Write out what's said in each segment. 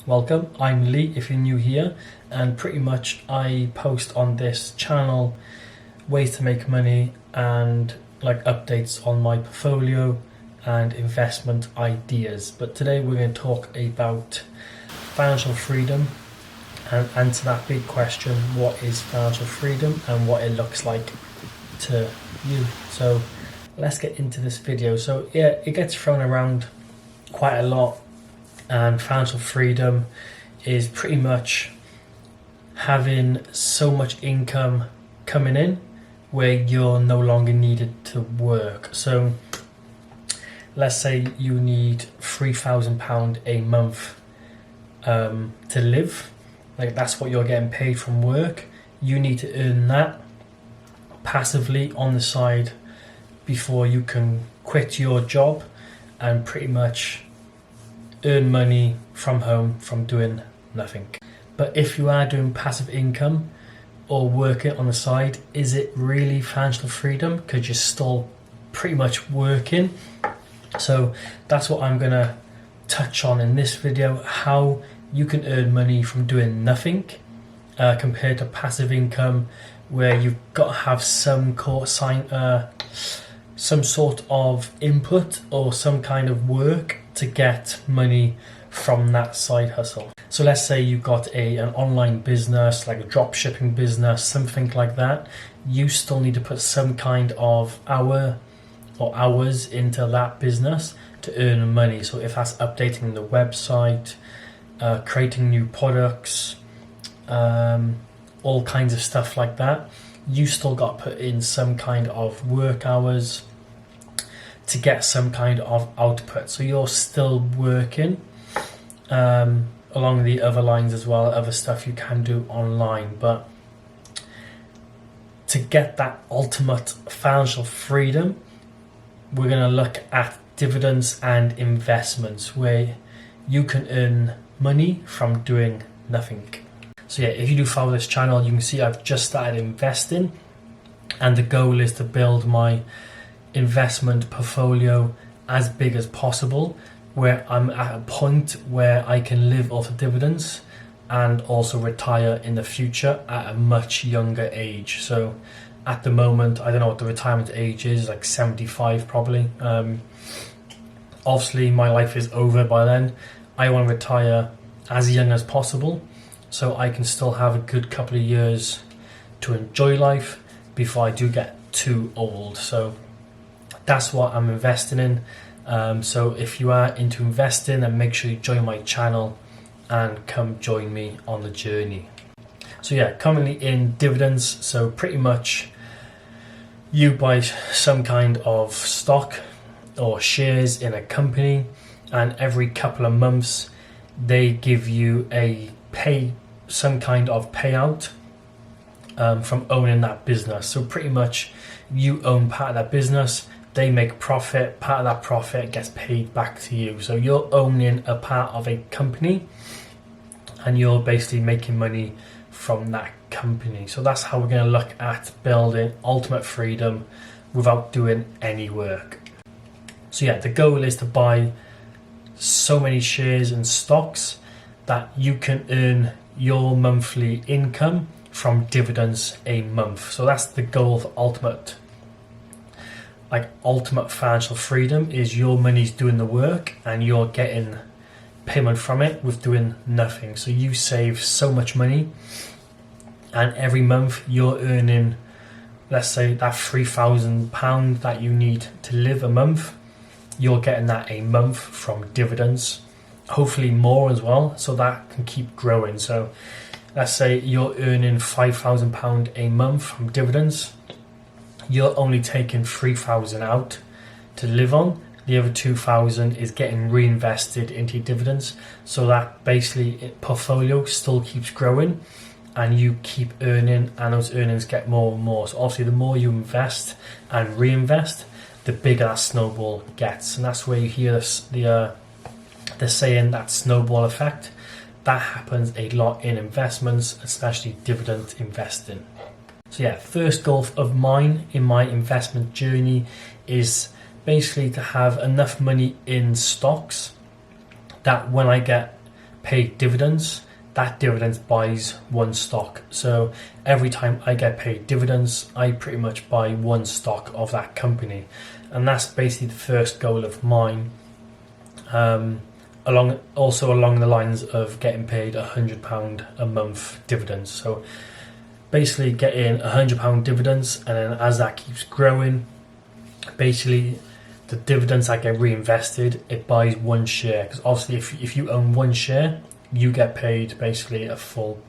Welcome, I'm Lee if you're new here, and pretty much I post on this channel ways to make money and like updates on my portfolio and investment ideas. But today we're going to talk about financial freedom and answer that big question: what is financial freedom and what it looks like to you. So let's get into this video. So yeah, it gets thrown around quite a lot, and financial freedom is pretty much having so much income coming in where you're no longer needed to work. So let's say you need £3,000 a month to live. Like, that's what you're getting paid from work. You need to earn that passively on the side before you can quit your job and pretty much earn money from home from doing nothing. But if you are doing passive income or working on the side, is it really financial freedom? Because you're still pretty much working. So that's what I'm gonna touch on in this video: how you can earn money from doing nothing compared to passive income, where you've got to have some sort of input or some kind of work to get money from that side hustle. So let's say you've got an online business, like a drop shipping business, something like that. You still need to put some kind of hours into that business to earn money. So if that's updating the website, creating new products, all kinds of stuff like that, you still got to put in some kind of work hours to get some kind of output. So you're still working along the other lines as well, other stuff you can do online. But to get that ultimate financial freedom, we're going to look at dividends and investments, where you can earn money from doing nothing. So yeah, if you do follow this channel, you can see I've just started investing, and the goal is to build my investment portfolio as big as possible, where I'm at a point where I can live off of dividends and also retire in the future at a much younger age. So at the moment, I don't know what the retirement age is, like 75 probably. Obviously my life is over by then. I want to retire as young as possible so I can still have a good couple of years to enjoy life before I do get too old. So that's what I'm investing in. So if you are into investing, then make sure you join my channel and come join me on the journey. So yeah, currently in dividends, so pretty much you buy some kind of stock or shares in a company, and every couple of months they give you some kind of payout from owning that business. So pretty much you own part of that business, they make profit, part of that profit gets paid back to you. So you're owning a part of a company and you're basically making money from that company. So that's how we're going to look at building ultimate freedom without doing any work. So yeah, the goal is to buy so many shares and stocks that you can earn your monthly income from dividends a month. So that's the goal for ultimate financial freedom, is your money's doing the work and you're getting payment from it with doing nothing. So you save so much money, and every month you're earning, let's say that £3,000 that you need to live a month, you're getting that a month from dividends, hopefully more as well, so that can keep growing. So let's say you're earning £5,000 a month from dividends, you're only taking 3,000 out to live on. The other 2,000 is getting reinvested into dividends, so that basically portfolio still keeps growing and you keep earning, and those earnings get more and more. So obviously the more you invest and reinvest, the bigger that snowball gets. And that's where you hear the saying, that snowball effect. That happens a lot in investments, especially dividend investing. So yeah, first goal of mine in my investment journey is basically to have enough money in stocks that when I get pay dividends, that dividends buys one stock. So every time I get paid dividends, I pretty much buy one stock of that company. And that's basically the first goal of mine. Along the lines of getting paid £100 a month dividends. So basically getting £100 dividends, and then as that keeps growing, basically the dividends that get reinvested, it buys one share. Because obviously if you own one share, you get paid basically a full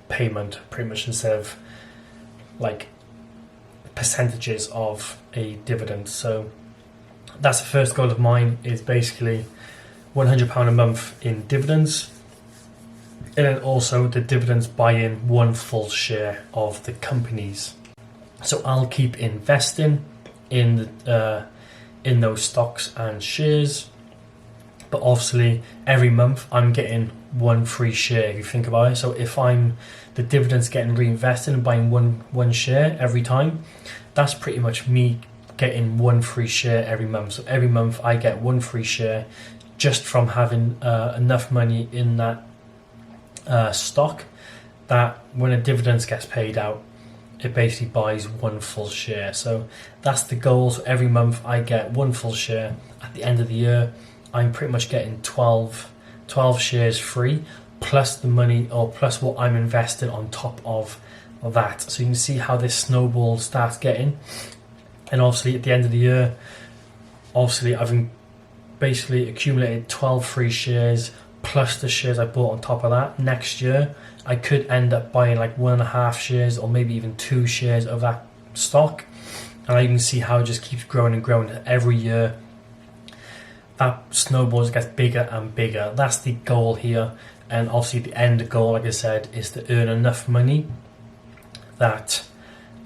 payment pretty much, instead of like percentages of a dividend. So that's the first goal of mine, is basically £100 a month in dividends, and then also the dividends buy in one full share of the companies. So I'll keep investing in those stocks and shares, but obviously every month I'm getting one free share, if you think about it. So if the dividends getting reinvested and buying one share every time, that's pretty much me getting one free share every month. So every month I get one free share just from having enough money in that stock, that when a dividend gets paid out, it basically buys one full share. So that's the goal. So every month I get one full share. At the end of the year, I'm pretty much getting 12 shares free, plus the money, or plus what I'm invested on top of that. So you can see how this snowball starts getting. And obviously at the end of the year, obviously I've basically accumulated 12 free shares plus the shares I bought on top of that. Next year I could end up buying like 1.5 shares or maybe even 2 shares of that stock, and you can see how it just keeps growing and growing every year. That snowball gets bigger and bigger. That's the goal here. And obviously the end goal, like I said, is to earn enough money that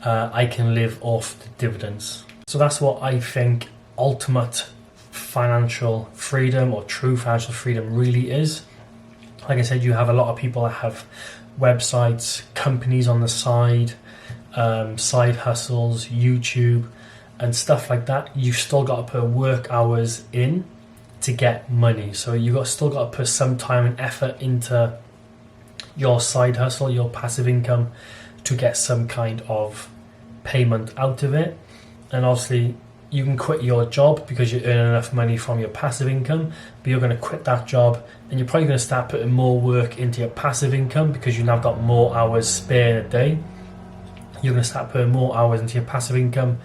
I can live off the dividends. So that's what I think ultimate financial freedom, or true financial freedom, really is. Like I said, you have a lot of people that have websites, companies on the side, side hustles, YouTube and stuff like that. You've still got to put work hours in to get money. So still got to put some time and effort into your side hustle, your passive income, to get some kind of payment out of it. And obviously you can quit your job because you're earning enough money from your passive income, but you're going to quit that job and you're probably going to start putting more work into your passive income because you've now got more hours spare in a day. You're going to start putting more hours into your passive income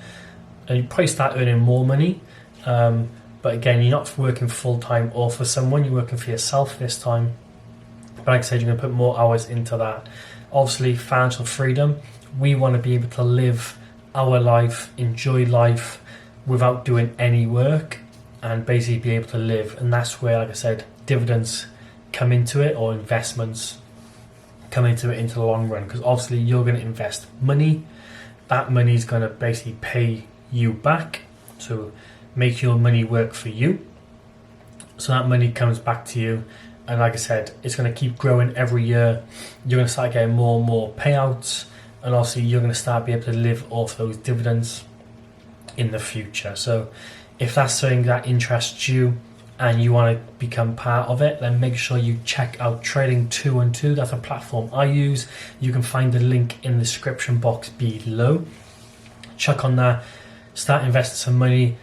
and you probably start earning more money. But again, you're not working full time or for someone, you're working for yourself this time. But like I said, you're going to put more hours into that. Obviously, financial freedom, we want to be able to live our life, enjoy life without doing any work, and basically be able to live. And that's where, like I said, dividends come into it, or investments come into it into the long run, because obviously you're going to invest money. That money is going to basically pay you back, so make your money work for you. So that money comes back to you, and like I said, it's going to keep growing every year. You're going to start getting more and more payouts, and obviously you're going to start being able to live off those dividends in the future. So if that's something that interests you and you want to become part of it, then make sure you check out Trading 212. That's a platform I use. You can find the link in the description box below. Check on that, start investing some money,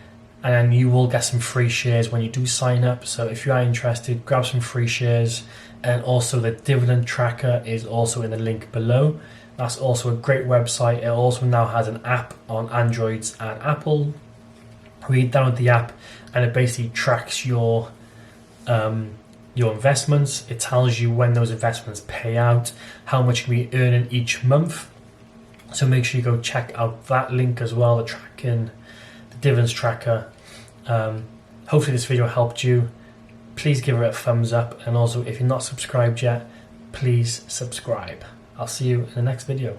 and then you will get some free shares when you do sign up. So if you are interested, grab some free shares. And also the dividend tracker is also in the link below. That's also a great website. It also now has an app on Androids and Apple. We download the app and it basically tracks your investments. It tells you when those investments pay out, how much you can be earning each month. So make sure you go check out that link as well, the dividends tracker. Hopefully this video helped you. Please give it a thumbs up, and also if you're not subscribed yet, please subscribe. I'll see you in the next video.